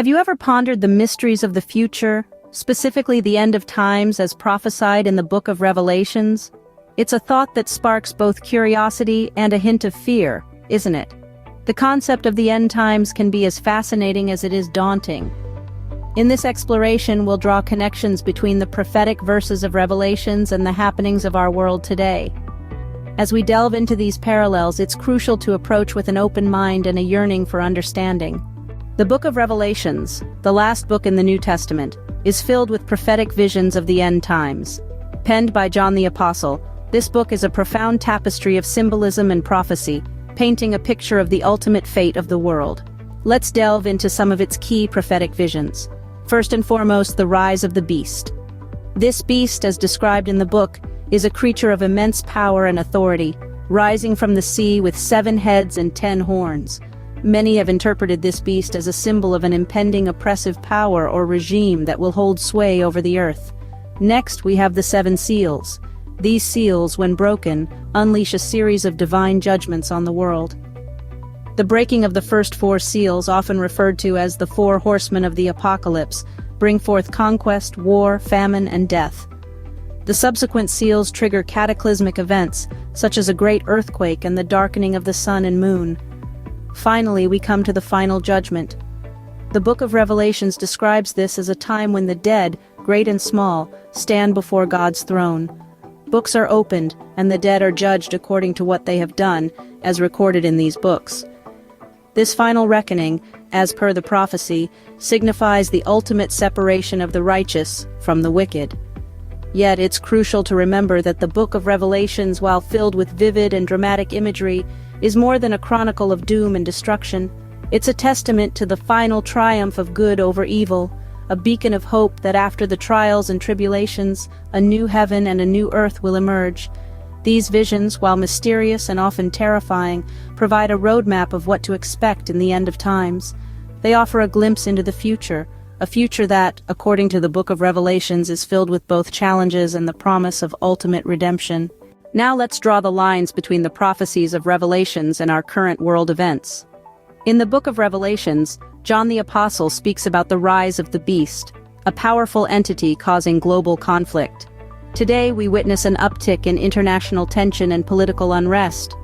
Have you ever pondered the mysteries of the future, specifically the end of times as prophesied in the Book of Revelations? It's a thought that sparks both curiosity and a hint of fear, isn't it? The concept of the end times can be as fascinating as it is daunting. In this exploration, we'll draw connections between the prophetic verses of Revelations and the happenings of our world today. As we delve into these parallels, it's crucial to approach with an open mind and a yearning for understanding. The Book of Revelations, the last book in the New Testament, is filled with prophetic visions of the end times. Penned by John the Apostle, this book is a profound tapestry of symbolism and prophecy, painting a picture of the ultimate fate of the world. Let's delve into some of its key prophetic visions. First and foremost, the rise of the beast. This beast, as described in the book, is a creature of immense power and authority, rising from the sea with 7 heads and 10 horns. Many have interpreted this beast as a symbol of an impending oppressive power or regime that will hold sway over the earth. Next, we have the 7 seals. These seals, when broken, unleash a series of divine judgments on the world. The breaking of the first 4 seals, often referred to as the 4 horsemen of the apocalypse, bring forth conquest, war, famine, and death. The subsequent seals trigger cataclysmic events, such as a great earthquake and the darkening of the sun and moon. Finally, we come to the final judgment. The Book of Revelations describes this as a time when the dead, great and small, stand before God's throne. Books are opened, and the dead are judged according to what they have done, as recorded in these books. This final reckoning, as per the prophecy, signifies the ultimate separation of the righteous from the wicked. Yet it's crucial to remember that the Book of Revelations, while filled with vivid and dramatic imagery, is more than a chronicle of doom and destruction. It's a testament to the final triumph of good over evil, a beacon of hope that after the trials and tribulations, a new heaven and a new earth will emerge. These visions, while mysterious and often terrifying, provide a roadmap of what to expect in the end of times. They offer a glimpse into the future, a future that, according to the Book of Revelations, is filled with both challenges and the promise of ultimate redemption. Now let's draw the lines between the prophecies of Revelations and our current world events. In the Book of Revelations, John the Apostle speaks about the rise of the beast, a powerful entity causing global conflict. Today we witness an uptick in international tension and political unrest.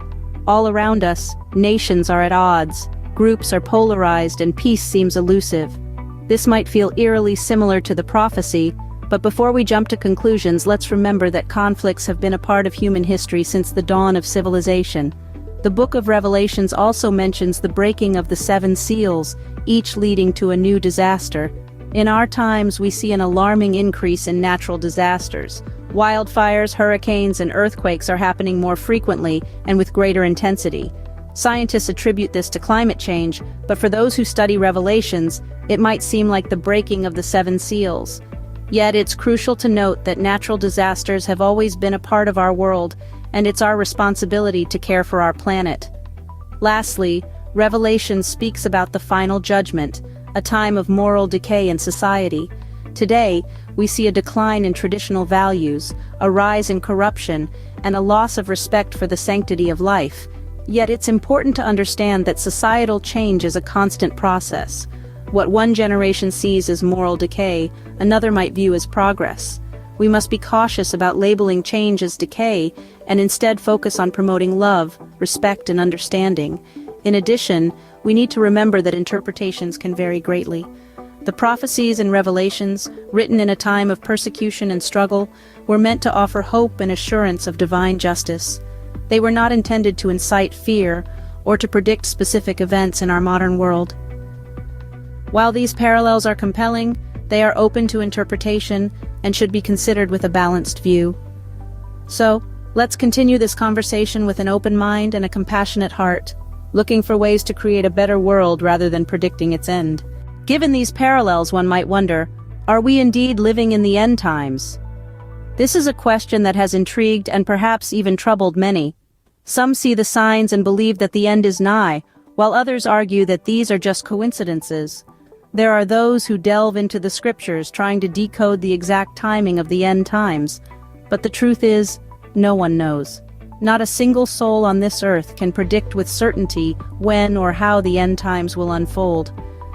All around us, nations are at odds, groups are polarized, and peace seems elusive. This might feel eerily similar to the prophecy, but before we jump to conclusions, let's remember that conflicts have been a part of human history since the dawn of civilization. The Book of Revelations also mentions the breaking of the 7 seals, each leading to a new disaster. In our times, we see an alarming increase in natural disasters. Wildfires, hurricanes, and earthquakes are happening more frequently and with greater intensity. Scientists attribute this to climate change, but for those who study Revelations, it might seem like the breaking of the 7 seals. Yet it's crucial to note that natural disasters have always been a part of our world, and it's our responsibility to care for our planet. Lastly, Revelation speaks about the final judgment, a time of moral decay in society. Today, we see a decline in traditional values, a rise in corruption, and a loss of respect for the sanctity of life. Yet it's important to understand that societal change is a constant process. What one generation sees as moral decay, another might view as progress. We must be cautious about labeling change as decay, and instead focus on promoting love, respect, and understanding. In addition, we need to remember that interpretations can vary greatly. The prophecies and revelations, written in a time of persecution and struggle, were meant to offer hope and assurance of divine justice. They were not intended to incite fear or to predict specific events in our modern world. While these parallels are compelling, they are open to interpretation and should be considered with a balanced view. So, let's continue this conversation with an open mind and a compassionate heart, looking for ways to create a better world rather than predicting its end. Given these parallels, one might wonder, are we indeed living in the end times? This is a question that has intrigued and perhaps even troubled many. Some see the signs and believe that the end is nigh, while others argue that these are just coincidences. There are those who delve into the scriptures trying to decode the exact timing of the end times, but the truth is, no one knows. Not a single soul on this earth can predict with certainty when or how the end times will unfold.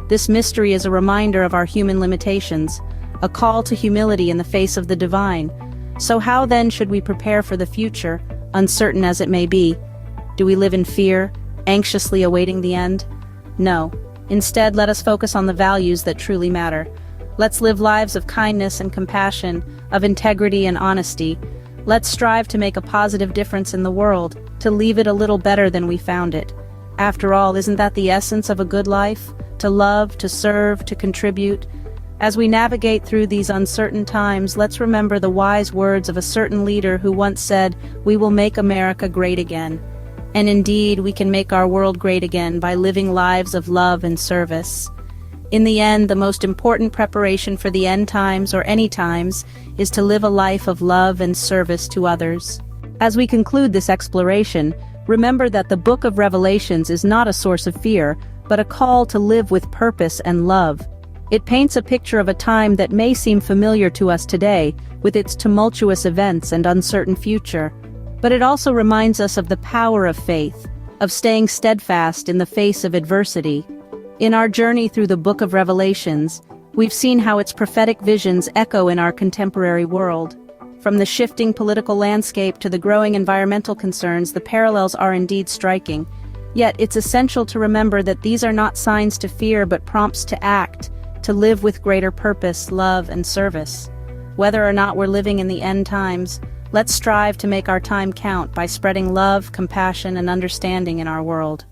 This mystery is a reminder of our human limitations, a call to humility in the face of the divine. So how then should we prepare for the future, uncertain as it may be? Do we live in fear, anxiously awaiting the end? No. Instead, let us focus on the values that truly matter. Let's live lives of kindness and compassion, of integrity and honesty. Let's strive to make a positive difference in the world, to leave it a little better than we found it. After all, isn't that the essence of a good life? To love, to serve, to contribute. As we navigate through these uncertain times, let's remember the wise words of a certain leader who once said, "We will make America great again." And indeed, we can make our world great again by living lives of love and service. In the end, the most important preparation for the end times or any times is to live a life of love and service to others. As we conclude this exploration, remember that the Book of Revelations is not a source of fear, but a call to live with purpose and love. It paints a picture of a time that may seem familiar to us today, with its tumultuous events and uncertain future. But it also reminds us of the power of faith, of staying steadfast in the face of adversity. In our journey through the Book of Revelations, we've seen how its prophetic visions echo in our contemporary world. From the shifting political landscape to the growing environmental concerns, the parallels are indeed striking. Yet it's essential to remember that these are not signs to fear but prompts to act, to live with greater purpose, love, and service. Whether or not we're living in the end times, let's strive to make our time count by spreading love, compassion, and understanding in our world.